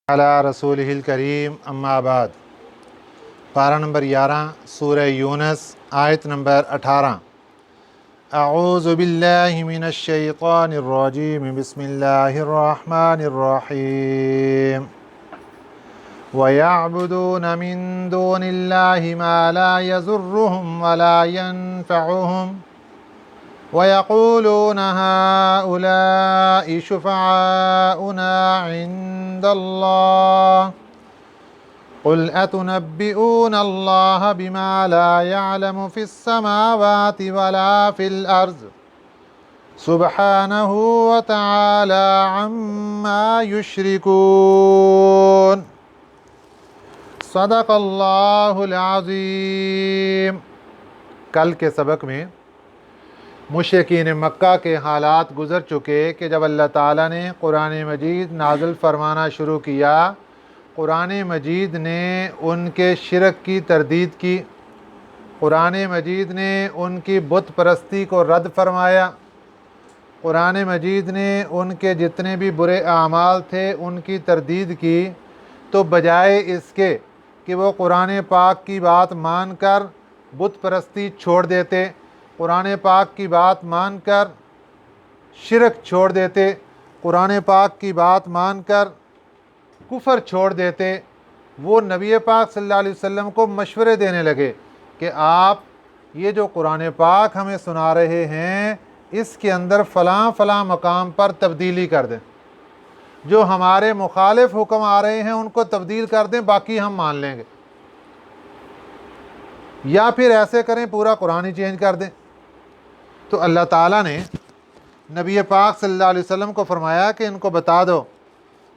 علی رسولہ الکریم اما بعد۔ پارہ نمبر 11 سورہ یونس آیت نمبر 18۔ اعوذ باللہ من الشیطان الرجیم بسم اللہ الرحمن الرحیم۔ وَيَعْبُدُونَ مِن دُونِ اللَّهِ مَا لَا يَضُرُّهُمْ وَلَا يَنفَعُهُمْ وَيَقُولُونَ هَؤُلَاءِ شُفَعَاؤُنَا عِندَ اللَّهِ قُلْ أَتُنَبِّئُونَ اللَّهَ بِمَا لَا يَعْلَمُ فِي السَّمَاوَاتِ وَلَا فِي الْأَرْضِ سُبْحَانَهُ وَتَعَالَى عَمَّا يُشْرِكُونَ۔ صدق اللہ العظیم۔ کل کے سبق میں مشرکین مکہ کے حالات گزر چکے کہ جب اللہ تعالیٰ نے قرآن مجید نازل فرمانا شروع کیا، قرآن مجید نے ان کے شرک کی تردید کی، قرآن مجید نے ان کی بت پرستی کو رد فرمایا، قرآن مجید نے ان کے جتنے بھی برے اعمال تھے ان کی تردید کی، تو بجائے اس کے کہ وہ قرآن پاک کی بات مان کر بت پرستی چھوڑ دیتے، قرآن پاک کی بات مان کر شرک چھوڑ دیتے، قرآن پاک کی بات مان کر کفر چھوڑ دیتے، وہ نبی پاک صلی اللہ علیہ وسلم کو مشورے دینے لگے کہ آپ یہ جو قرآن پاک ہمیں سنا رہے ہیں اس کے اندر فلاں فلاں مقام پر تبدیلی کر دیں، جو ہمارے مخالف حکم آ رہے ہیں ان کو تبدیل کر دیں، باقی ہم مان لیں گے، یا پھر ایسے کریں پورا قرآن ہی چینج کر دیں۔ تو اللہ تعالیٰ نے نبی پاک صلی اللہ علیہ وسلم کو فرمایا کہ ان کو بتا دو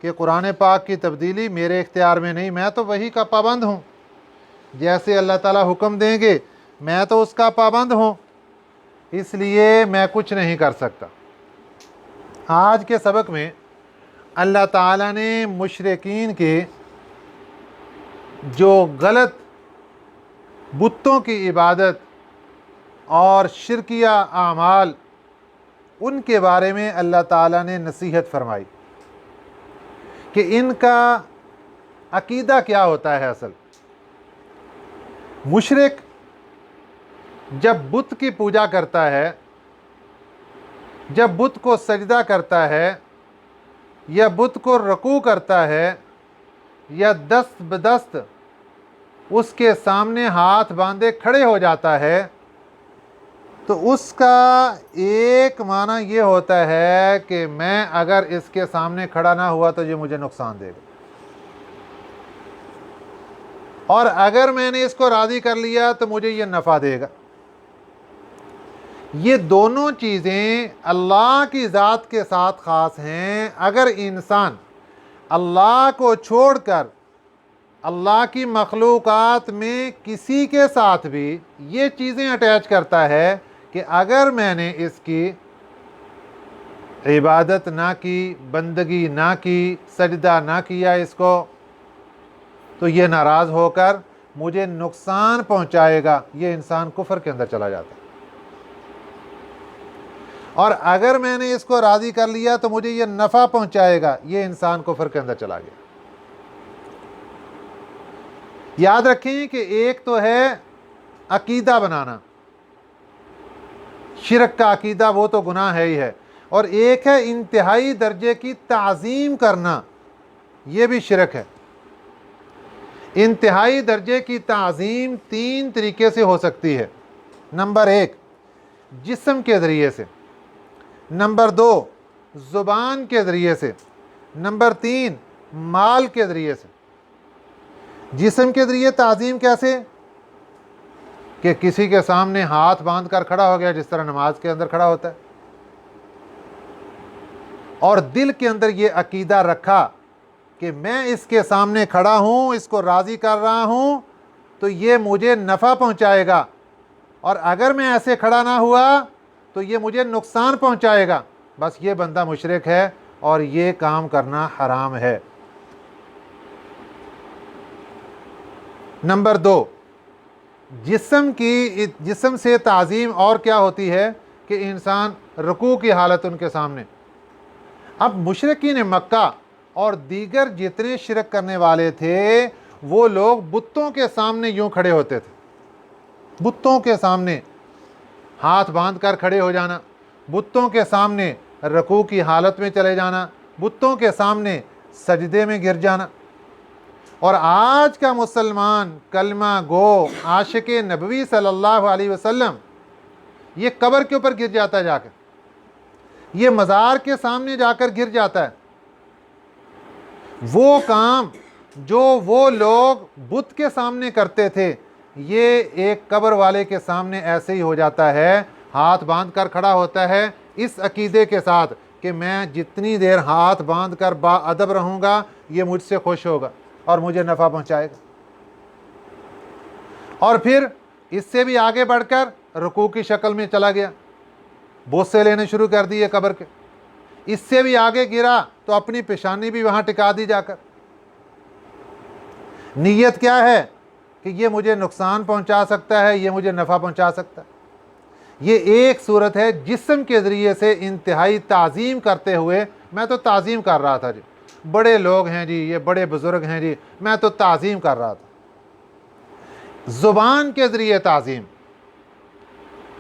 کہ قرآن پاک کی تبدیلی میرے اختیار میں نہیں، میں تو وہی کا پابند ہوں، جیسے اللہ تعالیٰ حکم دیں گے میں تو اس کا پابند ہوں، اس لیے میں کچھ نہیں کر سکتا۔ آج کے سبق میں اللہ تعالیٰ نے مشرکین کے جو غلط بتوں کی عبادت اور شرکیہ اعمال ان کے بارے میں اللہ تعالیٰ نے نصیحت فرمائی کہ ان کا عقیدہ کیا ہوتا ہے۔ اصل مشرک جب بت کی پوجا کرتا ہے، جب بت کو سجدہ کرتا ہے یا بت کو رکوع کرتا ہے یا دست بدست اس کے سامنے ہاتھ باندھے کھڑے ہو جاتا ہے، تو اس کا ایک معنی یہ ہوتا ہے کہ میں اگر اس کے سامنے کھڑا نہ ہوا تو یہ مجھے نقصان دے گا، اور اگر میں نے اس کو راضی کر لیا تو مجھے یہ نفع دے گا۔ یہ دونوں چیزیں اللہ کی ذات کے ساتھ خاص ہیں۔ اگر انسان اللہ کو چھوڑ کر اللہ کی مخلوقات میں کسی کے ساتھ بھی یہ چیزیں اٹیچ کرتا ہے کہ اگر میں نے اس کی عبادت نہ کی، بندگی نہ کی، سجدہ نہ کیا اس کو، تو یہ ناراض ہو کر مجھے نقصان پہنچائے گا، یہ انسان کفر کے اندر چلا جاتا ہے۔ اور اگر میں نے اس کو راضی کر لیا تو مجھے یہ نفع پہنچائے گا، یہ انسان کفر کے اندر چلا گیا۔ یاد رکھیں کہ ایک تو ہے عقیدہ بنانا، شرک کا عقیدہ وہ تو گناہ ہے ہی ہے، اور ایک ہے انتہائی درجے کی تعظیم کرنا، یہ بھی شرک ہے۔ انتہائی درجے کی تعظیم تین طریقے سے ہو سکتی ہے۔ نمبر 1 جسم کے ذریعے سے، نمبر 2 زبان کے ذریعے سے، نمبر 3 مال کے ذریعے سے۔ جسم کے ذریعے تعظیم کیسے؟ کہ کسی کے سامنے ہاتھ باندھ کر کھڑا ہو گیا، جس طرح نماز کے اندر کھڑا ہوتا ہے، اور دل کے اندر یہ عقیدہ رکھا کہ میں اس کے سامنے کھڑا ہوں، اس کو راضی کر رہا ہوں تو یہ مجھے نفع پہنچائے گا، اور اگر میں ایسے کھڑا نہ ہوا تو یہ مجھے نقصان پہنچائے گا، بس یہ بندہ مشرک ہے اور یہ کام کرنا حرام ہے۔ نمبر 2 جسم سے تعظیم اور کیا ہوتی ہے کہ انسان رکوع کی حالت ان کے سامنے۔ اب مشرکین مکہ اور دیگر جتنے شرک کرنے والے تھے وہ لوگ بتوں کے سامنے یوں کھڑے ہوتے تھے، بتوں کے سامنے ہاتھ باندھ کر کھڑے ہو جانا، بتوں کے سامنے رکوع کی حالت میں چلے جانا، بتوں کے سامنے سجدے میں گر جانا۔ اور آج کا مسلمان کلمہ گو عاشق نبوی صلی اللہ علیہ وسلم یہ قبر کے اوپر گر جاتا ہے، جا کر یہ مزار کے سامنے جا کر گر جاتا ہے۔ وہ کام جو وہ لوگ بت کے سامنے کرتے تھے یہ ایک قبر والے کے سامنے ایسے ہی ہو جاتا ہے، ہاتھ باندھ کر کھڑا ہوتا ہے اس عقیدے کے ساتھ کہ میں جتنی دیر ہاتھ باندھ کر با ادب رہوں گا یہ مجھ سے خوش ہوگا اور مجھے نفع پہنچائے گا۔ اور پھر اس سے بھی آگے بڑھ کر رکوع کی شکل میں چلا گیا، بوسے لینے شروع کر دیے قبر کے۔ اس سے بھی آگے گرا تو اپنی پیشانی بھی وہاں ٹکا دی جا کر۔ نیت کیا ہے کہ یہ مجھے نقصان پہنچا سکتا ہے، یہ مجھے نفع پہنچا سکتا ہے۔ یہ ایک صورت ہے جسم کے ذریعے سے انتہائی تعظیم کرتے ہوئے، میں تو تعظیم کر رہا تھا جی، بڑے لوگ ہیں جی، یہ بڑے بزرگ ہیں جی، میں تو تعظیم کر رہا تھا۔ زبان کے ذریعے تعظیم،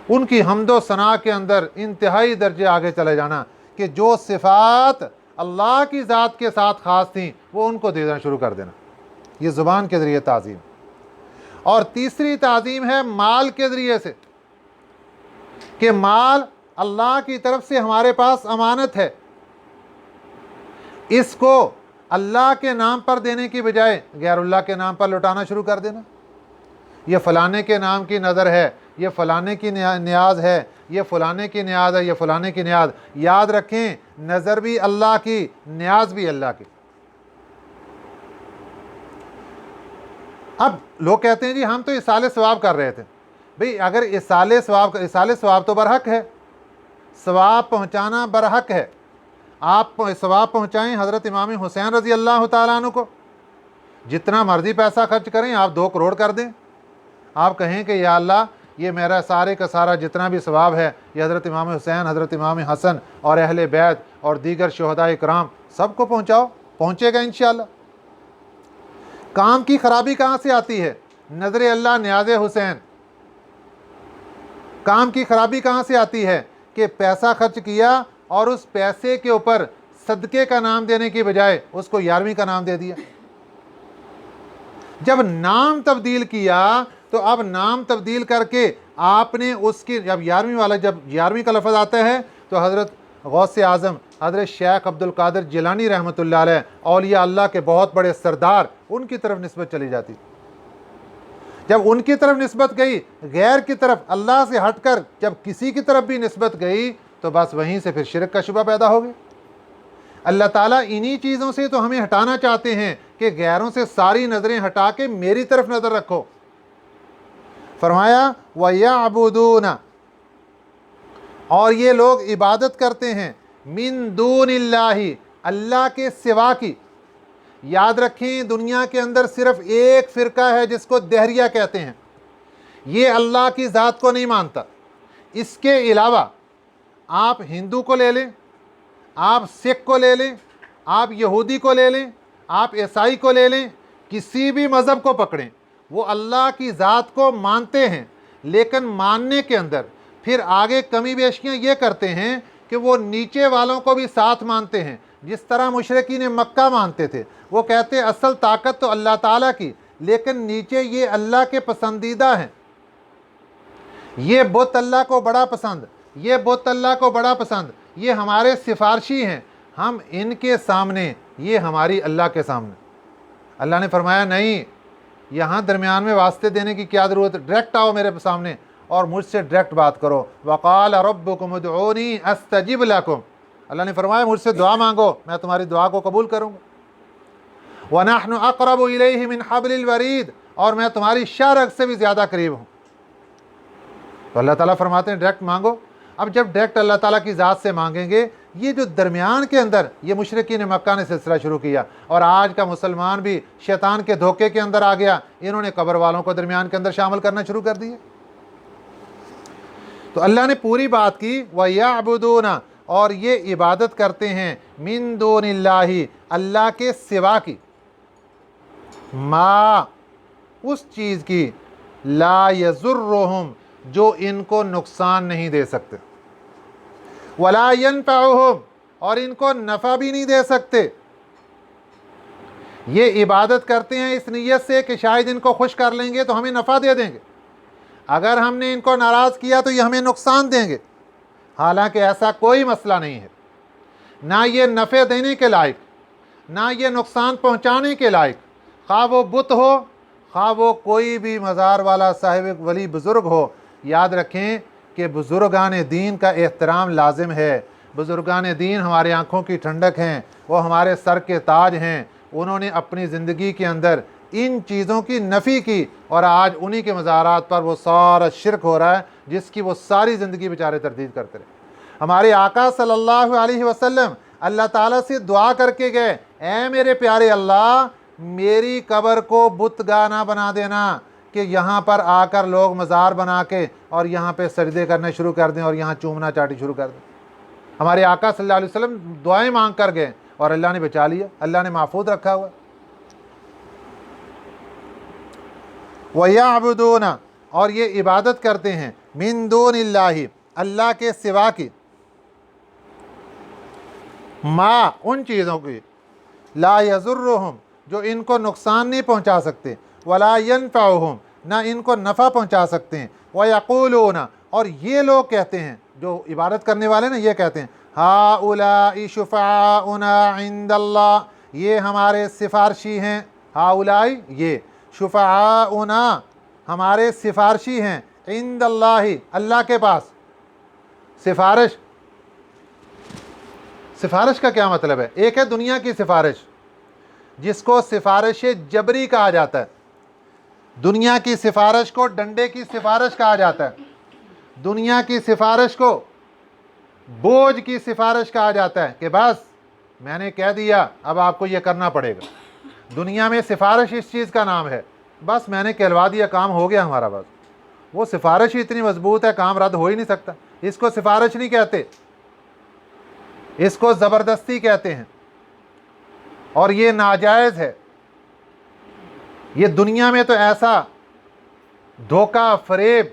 ان کی حمد و ثنا کے اندر انتہائی درجے آگے چلے جانا کہ جو صفات اللہ کی ذات کے ساتھ خاص تھیں وہ ان کو دینا شروع کر دینا، یہ زبان کے ذریعے تعظیم۔ اور تیسری تعظیم ہے مال کے ذریعے سے، کہ مال اللہ کی طرف سے ہمارے پاس امانت ہے، اس کو اللہ کے نام پر دینے کی بجائے غیر اللہ کے نام پر لوٹانا شروع کر دینا۔ یہ فلانے کے نام کی نظر ہے، یہ فلانے کی نیاز ہے، یہ فلانے کی نیاز ہے، یہ فلانے کی نیاز۔ یاد رکھیں نظر بھی اللہ کی، نیاز بھی اللہ کی۔ اب لوگ کہتے ہیں جی ہم تو اصالِ ثواب کر رہے تھے۔ بھئی اگر اصالِ ثواب تو برحق ہے، ثواب پہنچانا برحق ہے۔ آپ ثواب پہنچائیں حضرت امام حسین رضی اللہ تعالیٰ عنہ کو، جتنا مرضی پیسہ خرچ کریں، آپ 2 کروڑ کر دیں، آپ کہیں کہ یا اللہ یہ میرا سارے کا سارا جتنا بھی ثواب ہے یہ حضرت امام حسین، حضرت امام حسن اور اہل بیت اور دیگر شہداء کرام سب کو پہنچاؤ، پہنچے گا انشاءاللہ۔ کام کی خرابی کہاں سے آتی ہے؟ نظر اللہ نیاز حسین۔ کام کی خرابی کہاں سے آتی ہے؟ کہ پیسہ خرچ کیا اور اس پیسے کے اوپر صدقے کا نام دینے کی بجائے اس کو 11ویں کا نام دے دیا۔ جب نام تبدیل کیا تو اب نام تبدیل کر کے آپ نے اس کی جب 11ویں کا لفظ آتا ہے تو حضرت غوث اعظم حضرت شیخ عبد القادر جیلانی رحمۃ اللہ علیہ، اولیاء اللہ کے بہت بڑے سردار، ان کی طرف نسبت چلی جاتی۔ جب ان کی طرف نسبت گئی، غیر کی طرف اللہ سے ہٹ کر جب کسی کی طرف بھی نسبت گئی تو بس وہیں سے پھر شرک کا شبہ پیدا ہو گیا۔ اللہ تعالیٰ انہی چیزوں سے تو ہمیں ہٹانا چاہتے ہیں کہ غیروں سے ساری نظریں ہٹا کے میری طرف نظر رکھو۔ فرمایا وَيَعْبُدُونَ، اور یہ لوگ عبادت کرتے ہیں، من دون اللہ، اللہ کے سوا کی۔ یاد رکھیں دنیا کے اندر صرف ایک فرقہ ہے جس کو دہریہ کہتے ہیں، یہ اللہ کی ذات کو نہیں مانتا۔ اس کے علاوہ آپ ہندو کو لے لیں، آپ سکھ کو لے لیں، آپ یہودی کو لے لیں، آپ عیسائی کو لے لیں، کسی بھی مذہب کو پکڑیں، وہ اللہ کی ذات کو مانتے ہیں، لیکن ماننے کے اندر پھر آگے کمی بیشیاں یہ کرتے ہیں کہ وہ نیچے والوں کو بھی ساتھ مانتے ہیں، جس طرح مشرکین مکہ مانتے تھے۔ وہ کہتے ہیں اصل طاقت تو اللہ تعالیٰ کی، لیکن نیچے یہ اللہ کے پسندیدہ ہیں، یہ بت اللہ کو بڑا پسند، یہ بت اللہ کو بڑا پسند، یہ ہمارے سفارشی ہیں، ہم ان کے سامنے، یہ ہماری اللہ کے سامنے۔ اللہ نے فرمایا نہیں، یہاں درمیان میں واسطے دینے کی کیا ضرورت ہے، ڈائریکٹ آؤ میرے سامنے اور مجھ سے ڈائریکٹ بات کرو۔ وقال ربکم ادعونی استجب لکم، اللہ نے فرمایا مجھ سے دعا مانگو، میں تمہاری دعا کو قبول کروں گا۔ وَنَحْنُ أَقْرَبُ إِلَيْهِ مِنْ حَبْلِ الْوَرِيدِ، اور میں تمہاری شاہ رگ سے بھی زیادہ قریب ہوں۔ تو اللہ تعالیٰ فرماتے ہیں ڈائریکٹ مانگو۔ اب جب ڈائریکٹ اللہ تعالیٰ کی ذات سے مانگیں گے، یہ جو درمیان کے اندر یہ مشرکین مکہ نے سلسلہ شروع کیا، اور آج کا مسلمان بھی شیطان کے دھوکے کے اندر آ گیا، انہوں نے قبر والوں کو درمیان کے اندر شامل کرنا شروع کر دیے۔ تو اللہ نے پوری بات کی وَيَعْبُدُونَ، اور یہ عبادت کرتے ہیں من دون اللہ اللہ کے سوا کی، ما اس چیز کی، لا یضرہم جو ان کو نقصان نہیں دے سکتے، ولا ینفعہم اور ان کو نفع بھی نہیں دے سکتے۔ یہ عبادت کرتے ہیں اس نیت سے کہ شاید ان کو خوش کر لیں گے تو ہمیں نفع دے دیں گے، اگر ہم نے ان کو ناراض کیا تو یہ ہمیں نقصان دیں گے، حالانکہ ایسا کوئی مسئلہ نہیں ہے، نہ یہ نفع دینے کے لائق نہ یہ نقصان پہنچانے کے لائق، خواہ وہ بت ہو خواہ وہ کوئی بھی مزار والا صاحب ولی بزرگ ہو۔ یاد رکھیں کہ بزرگان دین کا احترام لازم ہے، بزرگان دین ہماری آنکھوں کی ٹھنڈک ہیں، وہ ہمارے سر کے تاج ہیں، انہوں نے اپنی زندگی کے اندر ان چیزوں کی نفی کی، اور آج انہی کے مزارات پر وہ سارا شرک ہو رہا ہے جس کی وہ ساری زندگی بیچارے تردید کرتے رہے۔ ہمارے آقا صلی اللہ علیہ وسلم اللہ تعالیٰ سے دعا کر کے گئے، اے میرے پیارے اللہ میری قبر کو بت گاہ نہ بنا دینا کہ یہاں پر آ کر لوگ مزار بنا کے اور یہاں پہ سجدے کرنے شروع کر دیں اور یہاں چومنا چاٹی شروع کر دیں۔ ہمارے آقا صلی اللہ علیہ وسلم دعائیں مانگ کر گئے اور اللہ نے بچا لیا، اللہ نے محفوظ رکھا ہوا۔ وَيَعْبُدُونَ اور یہ عبادت کرتے ہیں مِن دون اللہ اللہ کے سوا کی، ما ان چیزوں کی، لا یضرہم جو ان کو نقصان نہیں پہنچا سکتے، ولا ینفعہم نہ ان کو نفع پہنچا سکتے ہیں، وَيَقُولُونَ اور یہ لوگ کہتے ہیں، جو عبادت کرنے والے نا یہ کہتے ہیں، ہَؤُلَاءِ شُفَعَاؤُنَا عِندَ اللَّہِ یہ ہمارے سفارشی ہیں، ہَؤُلَاءِ یہ شُفَعَاؤُنَا ہمارے سفارشی ہیں، عِندَ اللَّہِ اللہ کے پاس۔ سفارش کا کیا مطلب ہے؟ ایک ہے دنیا کی سفارش جس کو سفارش جبری کہا جاتا ہے، دنیا کی سفارش کو ڈنڈے کی سفارش کہا جاتا ہے، دنیا کی سفارش کو بوجھ کی سفارش کہا جاتا ہے کہ بس میں نے کہہ دیا اب آپ کو یہ کرنا پڑے گا۔ دنیا میں سفارش اس چیز کا نام ہے، بس میں نے کہلوا دیا کام ہو گیا ہمارا، بس وہ سفارش ہی اتنی مضبوط ہے کام رد ہو ہی نہیں سکتا، اس کو سفارش نہیں کہتے، اس کو زبردستی کہتے ہیں، اور یہ ناجائز ہے۔ یہ دنیا میں تو ایسا دھوکہ فریب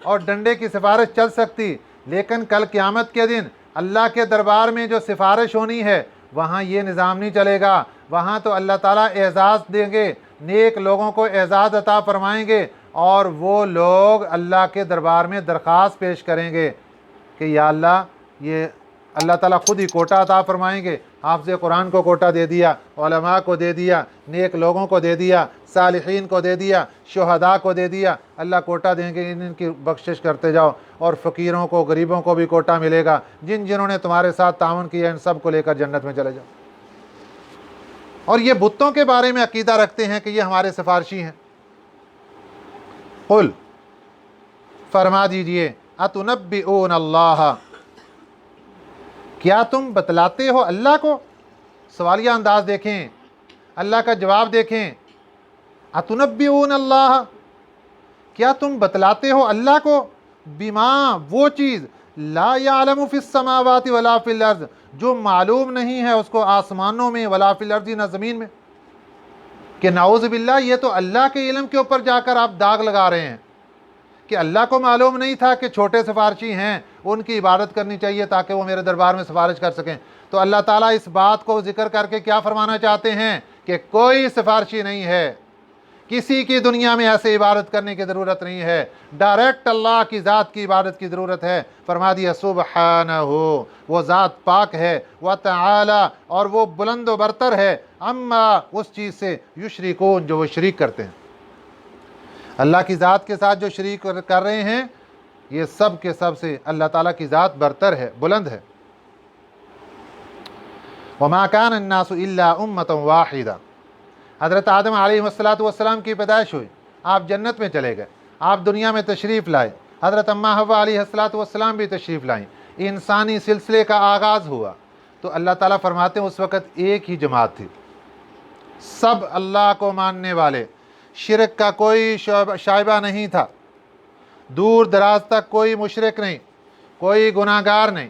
اور ڈنڈے کی سفارش چل سکتی، لیکن کل قیامت کے دن اللہ کے دربار میں جو سفارش ہونی ہے وہاں یہ نظام نہیں چلے گا، وہاں تو اللہ تعالیٰ اعزاز دیں گے، نیک لوگوں کو اعزاز عطا فرمائیں گے، اور وہ لوگ اللہ کے دربار میں درخواست پیش کریں گے کہ یا اللہ، یہ اللہ تعالیٰ خود ہی کوٹہ عطا فرمائیں گے، حافظ قرآن کو کوٹہ دے دیا، علماء کو دے دیا، نیک لوگوں کو دے دیا، صالحین کو دے دیا، شہداء کو دے دیا، اللہ کوٹہ دیں گے، ان کی بخشش کرتے جاؤ، اور فقیروں کو غریبوں کو بھی کوٹہ ملے گا، جنہوں نے تمہارے ساتھ تعاون کیا ان سب کو لے کر جنت میں چلے جاؤ۔ اور یہ بتوں کے بارے میں عقیدہ رکھتے ہیں کہ یہ ہمارے سفارشی ہیں۔ قل فرما دیجئے اتنبئون اللہ کیا تم بتلاتے ہو اللہ کو؟ سوالیہ انداز دیکھیں، اللہ کا جواب دیکھیں، اتنبئون اللہ کیا تم بتلاتے ہو اللہ کو، بما وہ چیز لا یعلم فی السماوات ولا فی الارض جو معلوم نہیں ہے اس کو آسمانوں میں، ولا فی الارض نہ زمین میں، کہ نعوذ باللہ یہ تو اللہ کے علم کے اوپر جا کر آپ داغ لگا رہے ہیں کہ اللہ کو معلوم نہیں تھا کہ چھوٹے سفارشی ہیں ان کی عبادت کرنی چاہیے تاکہ وہ میرے دربار میں سفارش کر سکیں۔ تو اللہ تعالیٰ اس بات کو ذکر کر کے کیا فرمانا چاہتے ہیں کہ کوئی سفارشی نہیں ہے، کسی کی دنیا میں ایسے عبادت کرنے کی ضرورت نہیں ہے، ڈائریکٹ اللہ کی ذات کی عبادت کی ضرورت ہے۔ فرما دیا سبحانہ وہ ذات پاک ہے، وتعالی اور وہ بلند و برتر ہے، اما اس چیز سے یشرکون جو وہ شریک کرتے ہیں۔ اللہ کی ذات کے ساتھ جو شریک کر رہے ہیں یہ سب کے سب سے اللہ تعالیٰ کی ذات برتر ہے، بلند ہے۔ وما كان الناس الا امة واحدة حضرت آدم علیہ السلام کی پیدائش ہوئی، آپ جنت میں چلے گئے، آپ دنیا میں تشریف لائے، حضرت اماں حوا علیہ السلام بھی تشریف لائیں، انسانی سلسلے کا آغاز ہوا، تو اللہ تعالیٰ فرماتے ہیں اس وقت ایک ہی جماعت تھی، سب اللہ کو ماننے والے، شرک کا کوئی شائبہ نہیں تھا، دور دراز تک کوئی مشرک نہیں، کوئی گناہگار نہیں،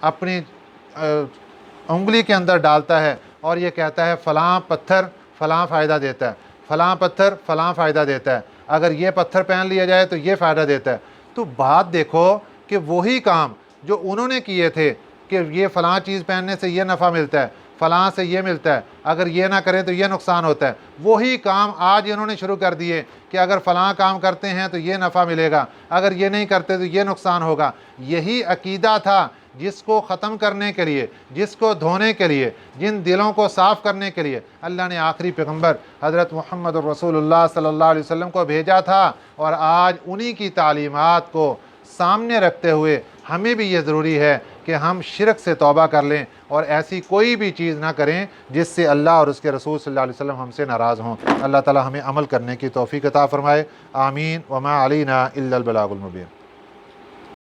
اپنی انگلی کے اندر ڈالتا ہے اور یہ کہتا ہے فلاں پتھر فلاں فائدہ دیتا ہے، فلاں پتھر فلاں فائدہ دیتا ہے، اگر یہ پتھر پہن لیا جائے تو یہ فائدہ دیتا ہے، تو بات دیکھو کہ وہی کام جو انہوں نے کیے تھے کہ یہ فلاں چیز پہننے سے یہ نفع ملتا ہے، فلاں سے یہ ملتا ہے، اگر یہ نہ کریں تو یہ نقصان ہوتا ہے، وہی کام آج انہوں نے شروع کر دیے کہ اگر فلاں کام کرتے ہیں تو یہ نفع ملے گا، اگر یہ نہیں کرتے تو یہ نقصان ہوگا۔ یہی عقیدہ تھا جس کو ختم کرنے کے لیے، جس کو دھونے کے لیے، جن دلوں کو صاف کرنے کے لیے اللہ نے آخری پیغمبر حضرت محمد رسول اللہ صلی اللہ علیہ وسلم کو بھیجا تھا، اور آج انہی کی تعلیمات کو سامنے رکھتے ہوئے ہمیں بھی یہ ضروری ہے کہ ہم شرک سے توبہ کر لیں اور ایسی کوئی بھی چیز نہ کریں جس سے اللہ اور اس کے رسول صلی اللہ علیہ وسلم ہم سے ناراض ہوں۔ اللہ تعالی ہمیں عمل کرنے کی توفیق عطا فرمائے، آمین۔ وما علینا الا البلاغ المبین۔